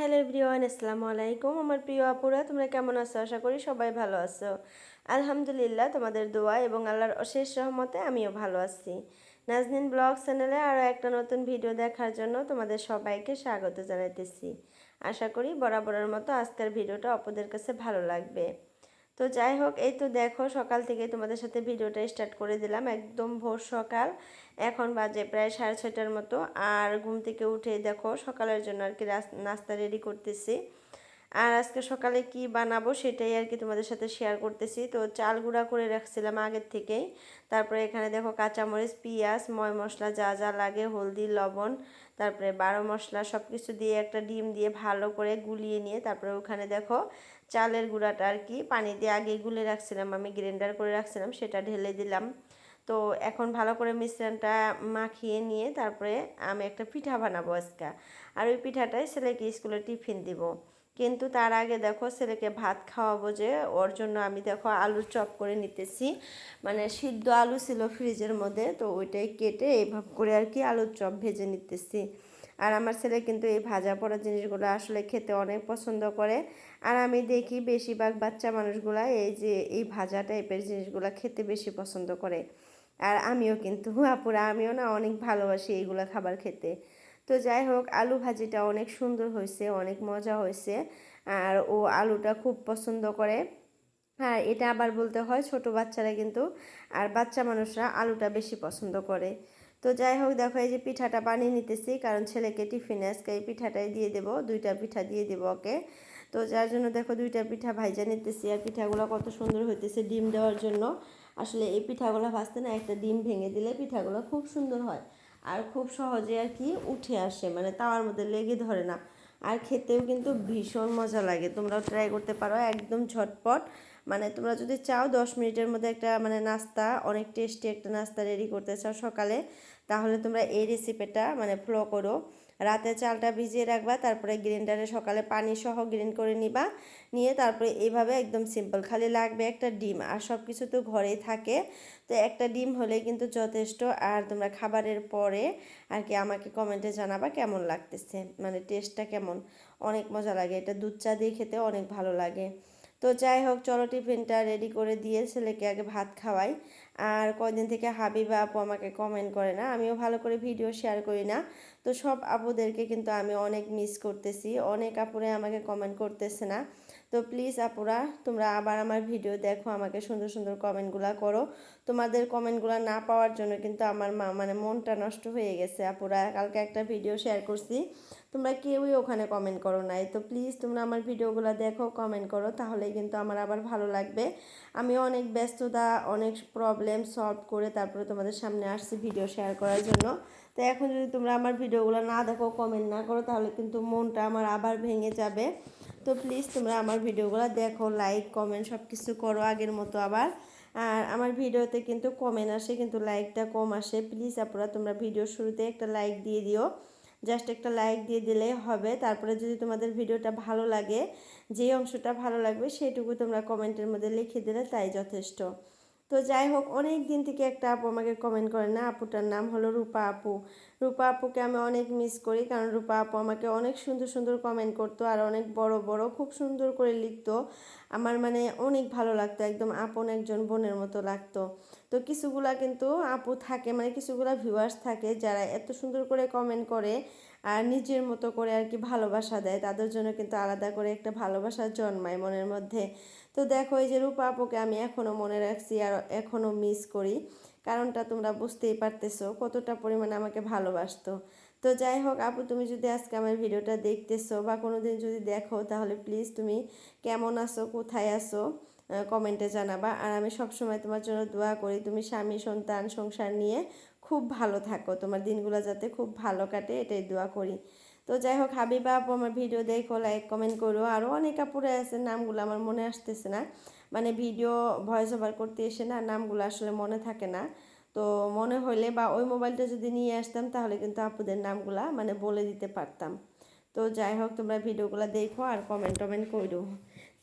Hello everyone, আসসালামু আলাইকুম। আমার প্রিয় আপুরা, তোমরা কেমন আছো? আশা করি সবাই ভালো আছো। আলহামদুলিল্লাহ, তোমাদের দোয়া এবং আল্লাহর অশেষ রহমতে আমিও ভালো আছি। নাজনীন ব্লগ চ্যানেলে আরও একটা নতুন ভিডিও দেখার জন্য তোমাদের সবাইকে স্বাগত জানাইতেছি। আশা করি বরাবরের মতো আজকের ভিডিওটা আপুদের কাছে ভালো লাগবে। তো যাই হোক, এই তো দেখো সকাল থেকে তোমাদের সাথে ভিডিওটা স্টার্ট করে দিলাম, একদম ভোর সকাল। এখন বাজে প্রায় 6:30টার মতো। আর ঘুম থেকে উঠে দেখো সকালের জন্য আর কি নাস্তা রেডি করতেছি। আর আজকে সকালে কি বানাবো সেটাই আর কি তোমাদের সাথে শেয়ার করতেছি। তো চাল গুঁড়া করে রাখছিলাম আগের থেকেই। তারপরে এখানে দেখো কাঁচামরিচ, পেঁয়াজ, ময় মশলা যা যা লাগে, হলদি, লবণ, তারপরে বারো মশলা সব কিছু দিয়ে একটা ডিম দিয়ে ভালো করে গুলিয়ে নিয়ে তারপরে ওখানে দেখো চালের গুঁড়াটা আর কি পানি দিয়ে আগে গুলে রাখছিলাম, আমি গ্রাইন্ডার করে রাখছিলাম, সেটা ঢেলে দিলাম। তো এখন ভালো করে মিশ্রণটা মাখিয়ে নিয়ে তারপরে আমি একটা পিঠা বানাবো আজকে। আর ওই পিঠাটাই ছেলেকে স্কুলে টিফিন দিব। কিন্তু তার আগে দেখো ছেলেকে ভাত খাওয়াবো, যে ওর জন্য আমি দেখো আলুর চপ করে নিতেছি। মানে সিদ্ধ আলু ছিল ফ্রিজের মধ্যে, তো ওইটাই কেটে এইভাবে করে আর কি আলুর চপ ভেজে নিতেছি। আর আমার ছেলে কিন্তু এই ভাজা পোড়া জিনিসগুলো আসলে খেতে অনেক পছন্দ করে। আর আমি দেখি বেশিরভাগ বাচ্চা মানুষগুলা এই যে এই ভাজা টাইপের জিনিসগুলো খেতে বেশি পছন্দ করে। আর আমিও কিন্তু আপুরা, আমিও না অনেক ভালোবাসি এইগুলো খাবার খেতে। তো যাই হোক, আলু ভাজিটা অনেক সুন্দর হয়েছে, অনেক মজা হয়েছে। আর ও আলুটা খুব পছন্দ করে। আর এটা আবার বলতে হয় ছোট বাচ্চারা কিন্তু, আর বাচ্চা মানুষরা আলুটা বেশি পছন্দ করে। তো যাই হোক, দেখো এই যে পিঠাটা বানিয়ে নিতেছি, কারণ ছেলেকে টিফিনে আজকে এই পিঠাটাই দিয়ে দেবো, দুইটা পিঠা দিয়ে দেবো ওকে। তো যার জন্য দেখো দুইটা পিঠা ভাইজা নিতেছি। আর পিঠাগুলো কত সুন্দর হইতেছে ডিম দেওয়ার জন্য। আসলে এই পিঠাগুলো ভাজতে না একটা ডিম ভেঙে দিলে পিঠাগুলো খুব সুন্দর হয়। আর খুব সহজে আর কি উঠে আসে, মানে তাওয়ার মধ্যে লেগে ধরে না। আর খেতেও কিন্তু ভীষণ মজা লাগে, তোমরাও ট্রাই করতে পারো, একদম ঝটপট। মানে তোমরা যদি চাও 10 মিনিটের মধ্যে একটা মানে নাস্তা, অনেক টেস্টি একটা নাস্তা রেডি করতে চাও সকালে, তাহলে তোমরা এই রেসিপিটা মানে ফলো করো। রাতে চালটা ভিজিয়ে রাখবা, তারপরে গ্রাইন্ডারে সকালে পানি সহ গ্রাইন্ড করে নিবা, নিয়ে তারপরে এইভাবে একদম সিম্পল, খালি লাগবে একটা ডিম, আর সব কিছু তো ঘরেই থাকে। তো একটা ডিম হলেই কিন্তু যথেষ্ট। আর তোমরা খাবারের পরে আর কি আমাকে কমেন্টে জানাবা কেমন লাগতেছে, মানে টেস্টটা কেমন। অনেক মজা লাগে, এটা দুধ চা দিয়ে খেতে অনেক ভালো লাগে। তো যাই হোক, চলো টিফিনটা রেডি করে দিয়ে ছেলেকে আগে ভাত খাওয়াই। আর কয়দিন থেকে হাবিবা আপু আমাকে কমেন্ট করে না, আমিও ভালো করে ভিডিও শেয়ার করি না। তো সব আপুদেরকে কিন্তু আমি অনেক মিস করতেছি, অনেক আপুরে আমাকে কমেন্ট করতেছে না। তো প্লিজ আপুরা, তোমরা আবার আমার ভিডিও দেখো, আমাকে সুন্দর সুন্দর কমেন্টগুলো করো। তোমাদের কমেন্টগুলো না পাওয়ার জন্য কিন্তু আমার মানে মনটা নষ্ট হয়ে গেছে আপুরা। কালকে একটা ভিডিও শেয়ার করছি, তোমরা কেউই ওখানে কমেন্ট করো নাই। তো প্লিজ তোমরা আমার ভিডিওগুলো দেখো, কমেন্ট করো, তাহলেই কিন্তু আমার আবার ভালো লাগবে। আমি অনেক ব্যস্ততা, অনেক প্রবলেম সলভ করে তারপরে তোমাদের সামনে আসছি ভিডিও শেয়ার করার জন্য। তো এখন যদি তোমরা আমার ভিডিওগুলো না দেখো, কমেন্ট না করো, তাহলে কিন্তু মনটা আমার আবার ভেঙে যাবে। তো প্লিজ তোমরা আমার ভিডিওগুলো দেখো, লাইক কমেন্ট সব কিছু করো আগের মতো আবার। আর আমার ভিডিওতে কিন্তু কমেন্ট আসে কিন্তু লাইকটা কম আসে। প্লিজ আপনারা তোমরা ভিডিওর শুরুতে একটা লাইক দিয়ে দিও, জাস্ট একটা লাইক দিয়ে দিলেই হবে। তারপরে যদি তোমাদের ভিডিওটা ভালো লাগে, যে অংশটা ভালো লাগবে সেটুকু তোমরা কমেন্টের মধ্যে লিখে দিলে তাই যথেষ্ট। তো যাই হোক, অনেক দিন থেকে একটা আপু আমাকে কমেন্ট করে না, আপুটার নাম হলো রূপা আপু। রূপা আপুকে আমি অনেক মিস করি, কারণ রূপা আপু আমাকে অনেক সুন্দর সুন্দর কমেন্ট করতো, আর অনেক বড় বড় খুব সুন্দর করে লিখতো। আমার মানে অনেক ভালো লাগতো, একদম আপন একজন বোনের মতো লাগতো। তো কিছুগুলা কিন্তু আপু থাকে, মানে কিছুগুলা ভিউয়ার্স থাকে যারা এত সুন্দর করে কমেন্ট করে আর নিজের মতো করে আর কি ভালোবাসা দেয়, তাদের জন্য কিন্তু আলাদা করে একটা ভালোবাসা জন্মায় মনের মধ্যে। তো দেখো এই যে রূপা আপুকে আমি এখনও মনে রাখছি আর এখনও মিস করি, কারণটা তোমরা বুঝতেই পারতেছো কতটা পরিমাণে আমাকে ভালোবাসতো। তো যাই হোক আপু, তুমি যদি আজকে আমার ভিডিওটা দেখতেছো বা কোনো দিন যদি দেখো, তাহলে প্লিজ তুমি কেমন আছো, কোথায় আছো, কমেন্টে জানাবা। আর আমি সবসময় তোমার জন্য দোয়া করি তুমি স্বামী সন্তান সংসার নিয়ে খুব ভালো থাকো, তোমার দিনগুলো যাতে খুব ভালো কাটে, এটাই দোয়া করি। তো যাই হোক, হাবিবা আপু আমার ভিডিও দেখো, লাইক কমেন্ট করো। আরও অনেক আপুরা আছে, নামগুলো আমার মনে আসতেছে না, মানে ভিডিও ভয়েস ওভার করতে এসে না নামগুলো আসলে মনে থাকে না। তো মনে হইলে বা ওই মোবাইলটা যদি নিয়ে আসতাম, তাহলে কিন্তু আপুদের নামগুলা মানে বলে দিতে পারতাম। তো যাই হোক, তোমরা ভিডিওগুলো দেখো আর কমেন্ট টমেন্ট করো।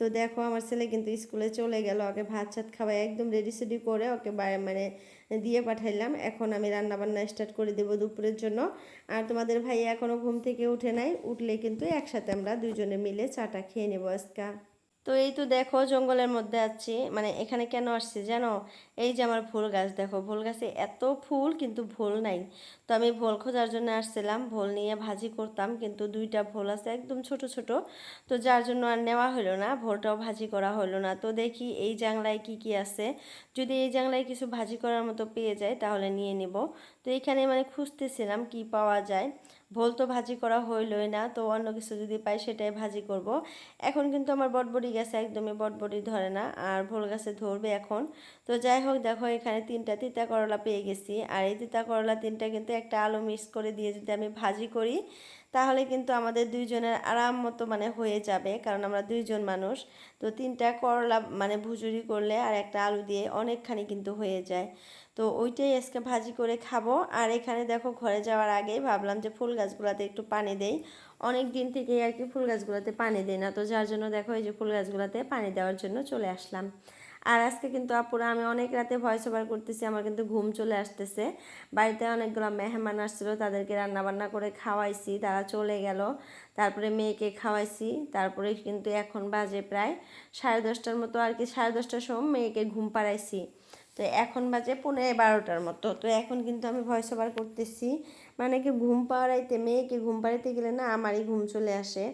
তো দেখো আমার ছেলে কিন্তু স্কুলে চলে গেল, ওকে ভাত ছাত খাওয়াই একদম রেডি সেডি করে ওকে মানে দিয়ে পাঠাইলাম। এখন আমি রান্না বান্না স্টার্ট করে দেবো দুপুরের জন্য। আর তোমাদের ভাই এখনও ঘুম থেকে উঠে নাই, উঠলে কিন্তু একসাথে আমরা দুইজনে মিলে চাটা খেয়ে নেবো আজকে। তো এই তো দেখো জঙ্গলের মধ্যে আছি, মানে এখানে কেন আসছি জানো? এই যে আমার ফুল গাছ দেখো, ফুল গাছে এত ফুল কিন্তু ফুল নাই। তো আমি ভোল খোঁজার জন্য আসছিলাম, ভোল নিয়ে ভাজি করতাম, কিন্তু দুইটা ভোল আছে একদম ছোট ছোট। তো যার জন্য আর নেওয়া হলো না, ভোলটাও ভাজি করা হলো না। তো দেখি এই জাংলায় কি কি আছে, যদি এই জাংলায় কিছু ভাজি করার মতো পেয়ে যায় তাহলে নিয়ে নিব। তো এখানে মানে খুঁজতেছিলাম কি পাওয়া যায়। ভোল তো ভাজি করা হইলই না, তো অন্য কিছু যদি পাই সেটাই ভাজি করব। এখন কিন্তু আমার বটবটি গাছে একদমই বটবটি ধরে না, আর ভোল গাছে ধরবে এখন। তো যাই হোক দেখো এখানে তিনটা তিতা করলা পেয়ে গেছি, আর এই তিতা করলা তিনটা কিন্তু একটা আলু মিক্স করে দিয়ে যদি আমি ভাজি করি তাহলে কিন্তু আমাদের দুইজনের আরাম মতো মানে হয়ে যাবে, কারণ আমরা দুইজন মানুষ। তো তিনটা করলা মানে ভুজুরি করলে আর একটা আলু দিয়ে অনেকখানি কিন্তু হয়ে যায়। তো ওইটাই আজকে ভাজি করে খাবো। আর এখানে দেখো ঘরে যাওয়ার আগেই ভাবলাম যে ফুল গাছগুলোতে একটু পানি দেই, অনেক দিন থেকে আর কি ফুল গাছগুলোতে পানি দেই না, তো যার জন্য দেখো এই যে ফুল গাছগুলোতে পানি দেওয়ার জন্য চলে আসলাম। আর আজকে কিন্তু আপুরা আমি অনেক রাতে ভয়েস ওভার করতেছি, আমার কিন্তু ঘুম চলে আসতেছে। বাড়িতে অনেকগুলো মেহমান আসছিলো, তাদেরকে রান্না বান্না করে খাওয়াইছি, তারা চলে গেল। তারপরে মেয়েকে খাওয়াইছি, তারপরে কিন্তু এখন বাজে প্রায় 10:30টার মতো আর কি, 10:30টার সময় মেয়েকে ঘুম পাড়াইছি। তো এখন বাজে 11:30টার মতো। তো এখন কিন্তু আমি ভয়েস ওভার করতেছি, মানে কি ঘুম পাড়াইতে, মেয়েকে ঘুম পাড়াইতে গেলে না আমারই ঘুম চলে আসে।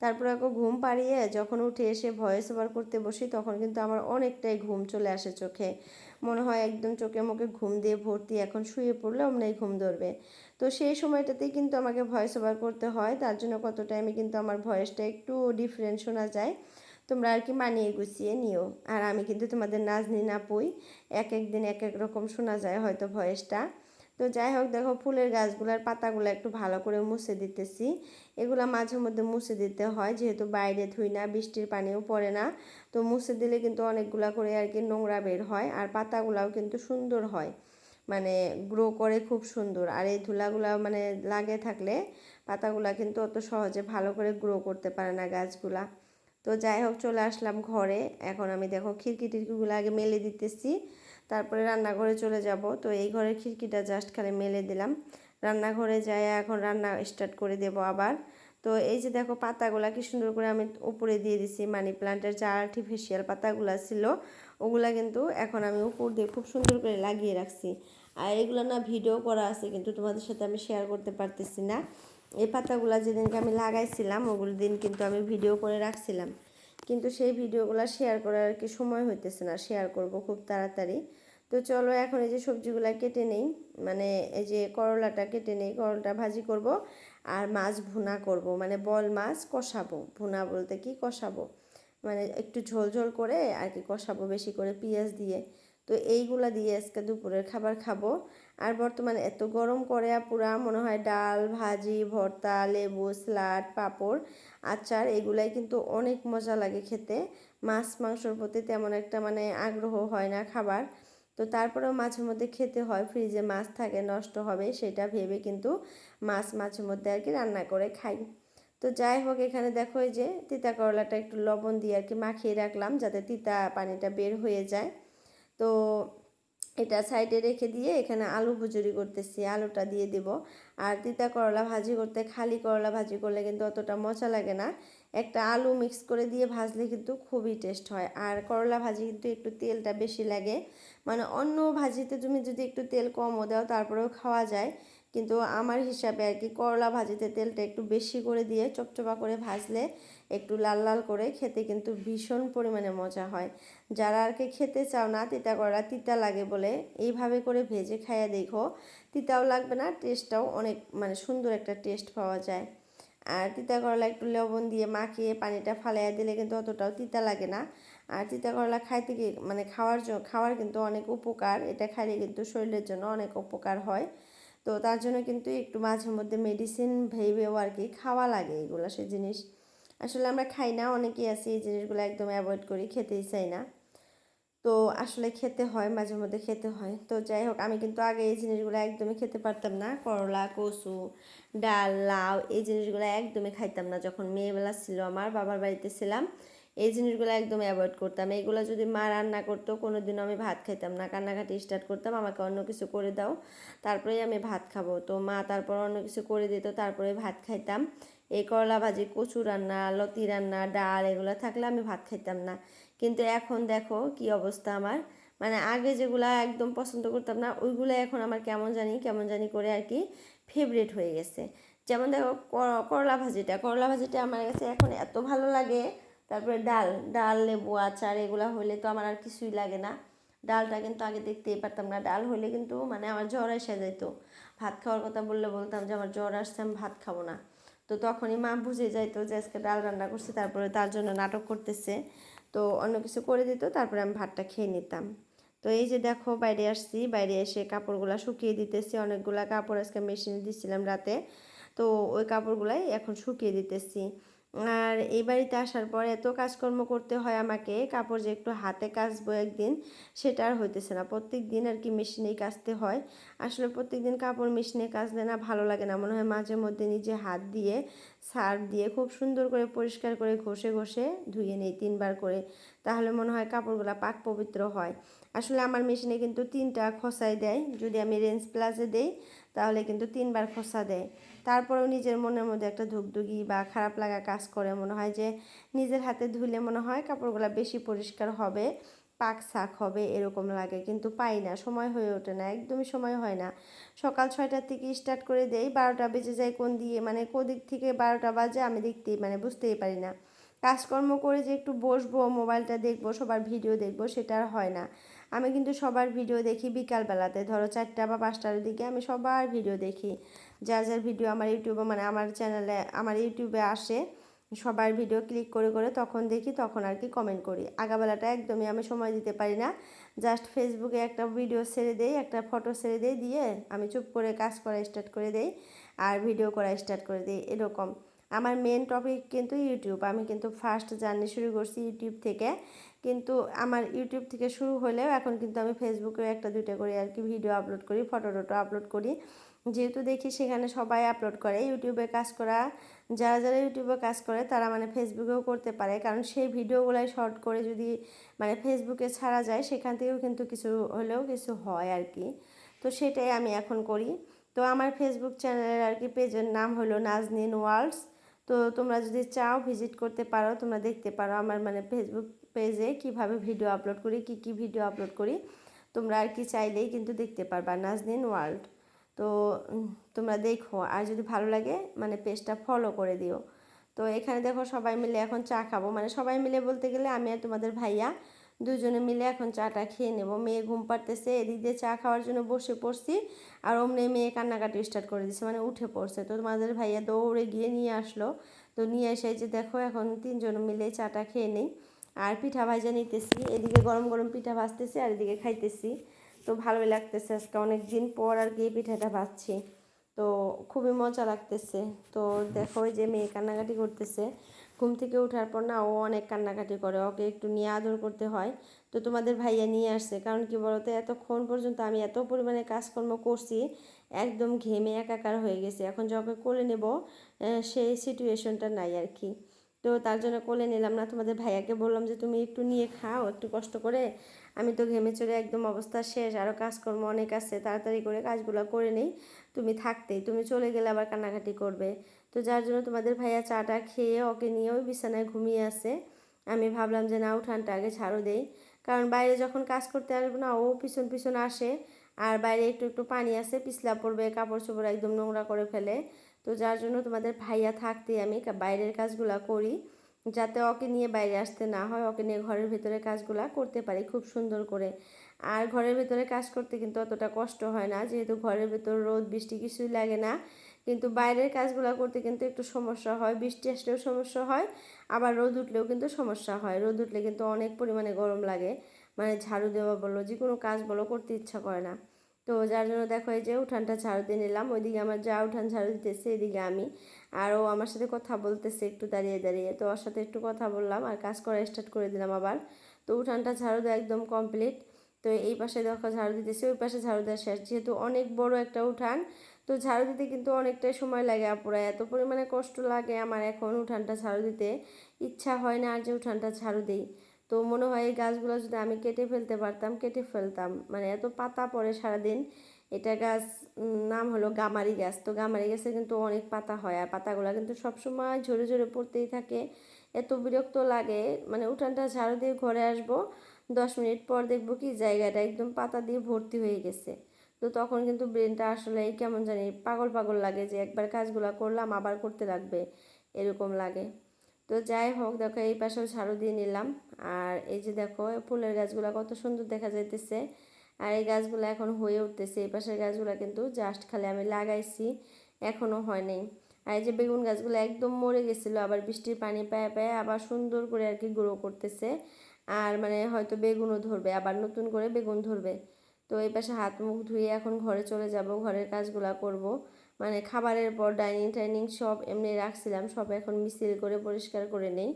তারপরে ওকে ঘুম পাড়িয়ে যখন উঠে এসে ভয়েস ওভার করতে বসি তখন কিন্তু আমার অনেকটাই ঘুম চলে আসে চোখে, মনে হয় একদম চোখে মুখে ঘুম দিয়ে ভর্তি, এখন শুয়ে পড়লে অমনি ঘুম ধরবে। তো সেই সময়টাতেই কিন্তু আমাকে ভয়েস ওভার করতে হয়, তার জন্য কত টাইমে কিন্তু আমার ভয়েসটা একটু ডিফারেন্ট শোনা যায়। তোমরা আর কি মানিয়ে গুছিয়ে নিও। আর আমি কিন্তু তোমাদের নাজনীন আপুই, এক এক দিন এক এক রকম শোনা যায় হয়তো ভয়েসটা। তো যাই হোক দেখো ফুলের গাছগুলোর পাতাগুলো একটু ভালো করে মুছে দিতেছি। এগুলো মাঝে মধ্যে মুছে দিতে হয়, যেহেতু বাইরে ধুই না, বৃষ্টির পানিও পড়ে না। তো মুছে দিলে কিন্তু অনেকগুলা করে আর কি নোংরা বের হয়, আর পাতাগুলাও কিন্তু সুন্দর হয়, মানে গ্রো করে খুব সুন্দর। আর এই ধুলাগুলা মানে লাগে থাকলে পাতাগুলা কিন্তু অত সহজে ভালো করে গ্রো করতে পারে না গাছগুলা। তো যাই হোক চলে আসলাম ঘরে, এখন আমি দেখো খিড়কি টিড়কিগুলো আগে মেলে দিতেছি, তারপরে রান্নাঘরে চলে যাব। তো এই ঘরের খিড়কিটা জাস্ট খালি মেলে দিলাম, রান্নাঘরে যাই এখন রান্না স্টার্ট করে দেব আবার। তো এই যে দেখো পাতাগুলা কি সুন্দর করে আমি উপরে দিয়ে দিছি, মানি প্লান্টের যা আর্টিফিশিয়াল পাতাগুলা ছিল ওগুলা কিন্তু এখন আমি উপর দিয়ে খুব সুন্দর করে লাগিয়ে রাখছি। আর এগুলো না ভিডিও করা আছে, কিন্তু তোমাদের সাথে আমি শেয়ার করতে পারতেছি না। এই পাতাগুলো যেদিনকে আমি লাগাইছিলাম ওগুলো দিন কিন্তু আমি ভিডিও করে রাখছিলাম, কিন্তু সেই ভিডিওগুলো শেয়ার করার আর কি সময় হইতেছে না, শেয়ার করব খুব তাড়াতাড়ি। তো চলো এখন এই যে সবজিগুলো কেটে নেই, মানে এই যে করলাটা কেটে নেই, করলাটা ভাজি করব। আর মাছ ভুনা করব, মানে বল মাছ কষাবো, ভুনা বলতে কি কষাবো, মানে একটু ঝোল ঝোল করে আর কি কষাবো বেশি করে পেঁয়াজ দিয়ে। তো এইগুলা দিয়ে আজকে দুপুরের খাবার খাবো। আর বর্তমানে এত গরম করে পুরা মনে হয় ডাল ভাজি ভর্তা লেবু স্যালাড পাঁপড় আচার এগুলাই কিন্তু অনেক মজা লাগে খেতে। মাছ মাংসর প্রতি তেমন একটা মানে আগ্রহ হয় না খাবার। তো তারপরেও মাঝে মধ্যে খেতে হয়, ফ্রিজে মাছ থাকে নষ্ট হবে সেটা ভেবে কিন্তু মাছ মাঝে মধ্যে আর কি রান্না করে খাই। তো যাই হোক এখানে দেখো এই যে তিতা করলাটা একটু লবণ দিয়ে আর কি মাখিয়ে রাখলাম যাতে তিতা পানিটা বের হয়ে যায়। তো এটা সাইডে রেখে দিয়ে এখানে আলু ভুজুরি করতেছি, আলুটা দিয়ে দেব। আর তিতা করলা ভাজি করতে খালি করলা ভাজি করলে কিন্তু অতটা মজা লাগে না, একটা আলু মিক্স করে দিয়ে ভাজলে কিন্তু খুবই টেস্ট হয়। আর করলা ভাজি কিন্তু একটু তেলটা বেশি লাগে, মানে অন্য ভাজিতে তুমি যদি একটু তেল কমও দাও তারপরেও খাওয়া যায়, কিন্তু আমার হিসাবে আর কি করলা ভাজিতে তেলটা একটু বেশি করে দিয়ে চপচপা করে ভাজলে একটু লাল লাল করে খেতে কিন্তু ভীষণ পরিমাণে মজা হয়। যারা আর কি খেতে চাও না তিতা করলা তিতা লাগে বলে এইভাবে করে ভেজে খাইয়ে দেখো, তিতাও লাগবে না, টেস্টটাও অনেক মানে সুন্দর একটা টেস্ট পাওয়া যায়। আর তিতা করলা একটু লবণ দিয়ে মাখিয়ে পানিটা ফালাইয়া দিলে কিন্তু অতটাও তিতা লাগে না। আর তিতা করলা খাইতে কি মানে খাওয়ার কিন্তু অনেক উপকার, এটা খাইলে কিন্তু শরীরের জন্য অনেক উপকার হয়। তো তার জন্য কিন্তু একটু মাঝে মধ্যে মেডিসিন ভেবেও আর কি খাওয়া লাগে এগুলো, সে জিনিস আসলে আমরা খাই না, অনেকেই আছি এই জিনিসগুলো একদম অ্যাভয়েড করি, খেতেই চাই না। তো আসলে খেতে হয়, মাঝে মধ্যে খেতে হয়। তো যাই হোক আমি কিন্তু আগে এই জিনিসগুলো একদমই খেতে পারতাম না, করলা কচু ডাল লাউ এই জিনিসগুলো একদমই খাইতাম না, যখন মেয়েবেলা ছিল আমার বাবার বাড়িতে ছিলাম এই জিনিসগুলো একদম অ্যাভয়েড করতাম। এইগুলো যদি মা রান্না করতো কোনোদিনও আমি ভাত খাইতাম না, কান্নাকাটি স্টার্ট করতাম, আমাকে অন্য কিছু করে দাও তারপরেই আমি ভাত খাবো। তো মা তারপর অন্য কিছু করে দিত, তারপরে ভাত খাইতাম। এই করলা ভাজি, কচু রান্না, লতি রান্না, ডাল এগুলো থাকলে আমি ভাত খাইতাম না। কিন্তু এখন দেখো কি অবস্থা আমার, মানে আগে যেগুলা একদম পছন্দ করতাম না ওইগুলো এখন আমার কেমন জানি করে আর কি ফেভারিট হয়ে গেছে। যেমন দেখো করলা ভাজিটা আমার কাছে এখন এত ভালো লাগে। তারপরে ডাল ডাল লেবু আচার এগুলো হলে তো আমার আর কিছুই লাগে না। ডালটা কিন্তু আগে দেখতেই পারতাম না, ডাল হলে কিন্তু মানে আমার জ্বর এসে যেত। ভাত খাওয়ার কথা বললে বলতাম যে আমার জ্বর আসছে, আমি ভাত খাবো না। তো তখনই মা বুঝে যাইতো যে আজকে ডাল রান্না করছে, তারপরে তার জন্য নাটক করতেছে। তো অন্য কিছু করে দিত, তারপরে আমি ভাতটা খেয়ে নিতাম। তো এই যে দেখো বাইরে আসছি, বাইরে এসে কাপড়গুলো শুকিয়ে দিতেছি। অনেকগুলা কাপড় আজকে মেশিনে দিচ্ছিলাম রাতে, তো ওই কাপড়গুলাই এখন শুকিয়ে দিতেছি। আর এই বাড়িতে আসার পর এত কাজকর্ম করতে হয় আমাকে, কাপড় যে একটু হাতে কাচবো একদিন সেটা আর হইতেছে না। প্রত্যেক দিন আর কি মেশিনেই কাচতে হয়। আসলে প্রত্যেক দিন কাপড় মেশিনে কাচলে না ভালো লাগে না, মনে হয় মাঝে মধ্যে নিজে হাত দিয়ে সার্ফ দিয়ে খুব সুন্দর করে পরিষ্কার করে ঘষে ঘষে ধুয়ে নিই 3বার করে, তাহলে মনে হয় কাপড়গুলো পাক পবিত্র হয়। আসলে আমার মেশিনে কিন্তু 3টা খসাই দেয়, যদি আমি রেঞ্জ প্লাজে দেই তাহলে কিন্তু 3বার খসা দেয়। তারপরেও নিজের মনের মধ্যে একটা ধুকধুকি বা খারাপ লাগা কাজ করে, মনে হয় যে নিজের হাতে ধুলে মনে হয় কাপড়গুলো বেশি পরিষ্কার হবে, পাক সাক হবে এরকম লাগে, কিন্তু পাই না, সময় হয়ে ওঠে না, একদমই সময় হয় না। সকাল 6টার থেকে স্টার্ট করে দেই, 12টা বেজে যায় কোন দিয়ে মানে কোদিক থেকে 12টা বাজে আমি দেখতেই মানে বুঝতেই পারি না। কাজকর্ম করে যে একটু বসবো মোবাইলটা দেখবো সবার ভিডিও দেখবো সেটা আর হয় না। আমি কিন্তু সবার ভিডিও দেখি বিকালবেলাতে, ধরো 4টা বা 5টার দিকে আমি সবার ভিডিও দেখি। যার ভিডিও আমার ইউটিউবে মানে আমার চ্যানেলে আমার ইউটিউবে আসে সবার ভিডিও ক্লিক করে করে তখন দেখি, তখন আর কি কমেন্ট করি। আগাবেলাটা একদমই আমি সময় দিতে পারি না। জাস্ট ফেসবুকে একটা ভিডিও ছেড়ে দেই, একটা ফটো ছেড়ে দেই, দিয়ে আমি চুপ করে কাজ করা স্টার্ট করে দেই আর ভিডিও করা স্টার্ট করে দিই এরকম। আমার মেন টপিক কিন্তু ইউটিউব, আমি কিন্তু ফার্স্ট জার্নি শুরু করছি ইউটিউব থেকে। কিন্তু আমার ইউটিউব থেকে শুরু হলেও এখন কিন্তু আমি ফেসবুকেও 1-2টা করে আর কি ভিডিও আপলোড করি, ফটো টটো আপলোড করি। যেহেতু দেখি সেখানে সবাই আপলোড করে, ইউটিউবে কাজ করা যারা ইউটিউবে কাজ করে তারা মানে ফেসবুকেও করতে পারে, কারণ সেই ভিডিওগুলাই শর্ট করে যদি মানে ফেসবুকে ছাড়া যায় সেখান থেকেও কিন্তু কিছু হলেও কিছু হয় আর কি। তো সেটাই আমি এখন করি। তো আমার ফেসবুক চ্যানেলের আর কি পেজের নাম হলো নাজনীন ওয়ার্ল্ডস। তো তোমরা যদি চাও ভিজিট করতে পারো, তোমরা দেখতে পারো আমার মানে ফেসবুক পেজে কিভাবে ভিডিও আপলোড করি, কি ভিডিও আপলোড করি, তোমরা আর কি চাইলেই কিন্তু দেখতে পারবা নাজনীন ওয়ার্ল্ড। তো তোমরা দেখো, আর যদি ভালো লাগে মানে পেজটা ফলো করে দিও। তো এখানে দেখো সবাই মিলে এখন চা খাবো, মানে সবাই মিলে বলতে গেলে আমি আর তোমাদের ভাইয়া দুজনে মিলে এখন চাটা খেয়ে নেবো। মেয়ে ঘুম পাড়তেছে, এদিক দিয়ে চা খাওয়ার জন্য বসে পড়ছি, আর অমনি মেয়ে কান্নাকাটি স্টার্ট করে দিচ্ছে, মানে উঠে পড়ছে। তো তোমাদের ভাইয়া দৌড়ে গিয়ে নিয়ে আসলো। তো নিয়ে এসে যে দেখো এখন 3জন মিলে চাটা খেয়ে নেই আর পিঠা ভাজা নিতেছি, এদিকে গরম গরম পিঠা ভাজতেছি আর এদিকে খাইতেছি। তো ভালোই লাগতেছে, আজকে অনেক দিন পর আর কি পিঠাটা ভাজছি, তো খুবই মজা লাগতেছে। তো দেখো ওই যে মেয়ে কান্নাকাটি করতেছে, ঘুম থেকে ওঠার পর না ও অনেক কান্নাকাটি করে, ওকে একটু নিয়ে আদর করতে হয়। তো তোমাদের ভাইয়া নিয়ে আসছে, কারণ কি বলতো এতক্ষণ পর্যন্ত আমি এত পরিমাণে কাজকর্ম করছি, একদম ঘেমে একাকার হয়ে গেছে, এখন যখন কোলে নেব সেই সিচুয়েশনটা নাই আর কি। তো তার জন্য কোলে নিলাম না, তোমাদের ভাইয়াকে বললাম যে তুমি একটু নিয়ে খাও একটু কষ্ট করে, আমি তো ঘেমে চড়ে একদম অবস্থা শেষ, আরও কাজকর্ম অনেক আছে, তাড়াতাড়ি করে কাজগুলো করে নেই, তুমি থাকতেই, তুমি চলে গেলে আবার কান্নাকাটি করবে। তো যার জন্য তোমাদের ভাইয়া চাটা খেয়ে ওকে নিয়ে ওই বিছানায় ঘুমিয়ে আছে। আমি ভাবলাম যে না উঠানটা আগে ঝাড়ু দেই, কারণ বাইরে যখন কাজ করতে আসবো না ও পিছন পিছন আসে, আর বাইরে একটু একটু পানি আছে, পিছলা পড়বে, কাপড় চোপড় একদম নোংরা করে ফেলে। তো যার জন্য তোমাদের ভাইয়া থাকতেই আমি বাইরের কাজগুলো করি, যাতে ওকে নিয়ে বাইরে আসতে না হয়, ওকে নিয়ে ঘরের ভিতরে কাজগুলো করতে পারি খুব সুন্দর করে। আর ঘরের ভিতরে কাজ করতে কিন্তু অতটা কষ্ট হয় না, যেহেতু ঘরের ভিতর রোদ বৃষ্টি কিছুই লাগে না। কিন্তু বাইরের কাজগুলো করতে কিন্তু একটু সমস্যা হয়, বৃষ্টি আসলেও সমস্যা হয়, আবার রোদ উঠলেও কিন্তু সমস্যা হয়। রোদ উঠলে কিন্তু অনেক পরিমাণে গরম লাগে, মানে ঝাড়ু দেওয়া বলো যে কোনো কাজ বলো করতে ইচ্ছা করে না। তো যার জন্য দেখো এই যে উঠানটা ঝাড়ু দিয়ে নিলাম, ওইদিকে আমার যা উঠান ঝাড়ু দিতেছে, এদিকে আমি আর ও আমার সাথে কথা বলতেছে একটু দাঁড়িয়ে দাঁড়িয়ে, তো ওর সাথে একটু কথা বললাম আর কাজ করা স্টার্ট করে দিলাম আবার। তো উঠানটা ঝাড়ু দেওয়া একদম কমপ্লিট। তো এই পাশে দেখো ঝাড়ু দিতেছি, ওই পাশে ঝাড়ু দেওয়া শেষ, যেহেতু অনেক বড় একটা উঠান, তো তো ঝাড়ু দিতে কিন্তু অনেকটাই সময় লাগে আপুরা, এত পরিমাণে কষ্ট লাগে আমার এখন উঠানটা ঝাড়ু দিতে, ইচ্ছা হয় না আর যে উঠানটা ঝাড়ু দিই। তো মনে হয় এই গাছগুলো যদি আমি কেটে ফেলতে পারতাম কেটে ফেলতাম, মানে এত পাতা পড়ে সারাদিন। এটা গাছ নাম হলো গামারি গাছ। তো গামারি গাছে কিন্তু অনেক পাতা হয় আর পাতাগুলো কিন্তু সবসময় ঝরে ঝরে পড়তেই থাকে, এত বিরক্ত লাগে। মানে উঠানটা ঝাড়ু দিয়ে ঘরে আসবো, 10 মিনিট পর দেখবো কি জায়গাটা একদম পাতা দিয়ে ভর্তি হয়ে গেছে। তো তখন কিন্তু ব্রেনটা আসলে কেমন জানি পাগল পাগল লাগে, যে একবার কাজগুলো করলাম আবার করতে লাগবে এরকম লাগে। তো যাই হোক, দেখো এই পাশেও ঝাড়ু দিয়ে নিলাম। আর এই যে দেখো ফুলের গাছগুলো কত সুন্দর দেখা যাইতেছে, আর এই গাছগুলো এখন হয়ে উঠতেছে। এই পাশের গাছগুলো কিন্তু জাস্ট খালি আমি লাগাইছি, এখনও হয় নাই। আর এই যে বেগুন গাছগুলো একদম মরে গেছিলো, আবার বৃষ্টির পানি পায়ে পায়ে আবার সুন্দর করে আর কি গ্রো করতেছে। আর মানে হয়তো বেগুনও ধরবে, আবার নতুন করে বেগুন ধরবে। তো এই পাশে হাত মুখ ধুয়ে এখন ঘরে চলে যাব, ঘরের কাজগুলো করব। মানে খাবারের পর ডাইনিং টাইনিং সব এমনি রাখছিলাম, সব এখন মিছিল করে পরিষ্কার করে নেই।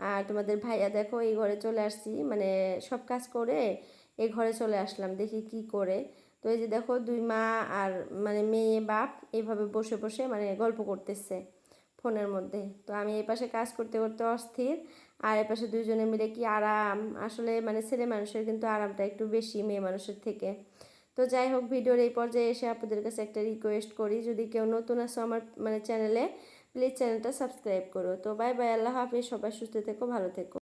আর তোমাদের ভাইয়া দেখো এই ঘরে চলে আসছি, মানে সব কাজ করে এই ঘরে চলে আসলাম, দেখি কি করে। তো এই যে দেখো দুই মা আর মানে মেয়ে বাপ এইভাবে বসে বসে মানে গল্প করতেছে ফোনের মধ্যে। তো আমি এই পাশে কাজ করতে করতে অস্থির, আর এ পাশে দুইজনে মিলে কি আরাম। আসলে মানে ছেলে মানুষের কিন্তু আরামটা একটু বেশি মেয়ে মানুষের থেকে। তো যাই হোক, ভিডিওর এই পর্যায়ে এসে আপনাদের কাছে একটা রিকোয়েস্ট করি, যদি কেউ নতুন আসো আমার মানে চ্যানেলে, প্লিজ চ্যানেলটা সাবস্ক্রাইব করো। তো বাই বাই, আল্লাহ হাফিজ, সবাই সুস্থ থেকো, ভালো থেকো।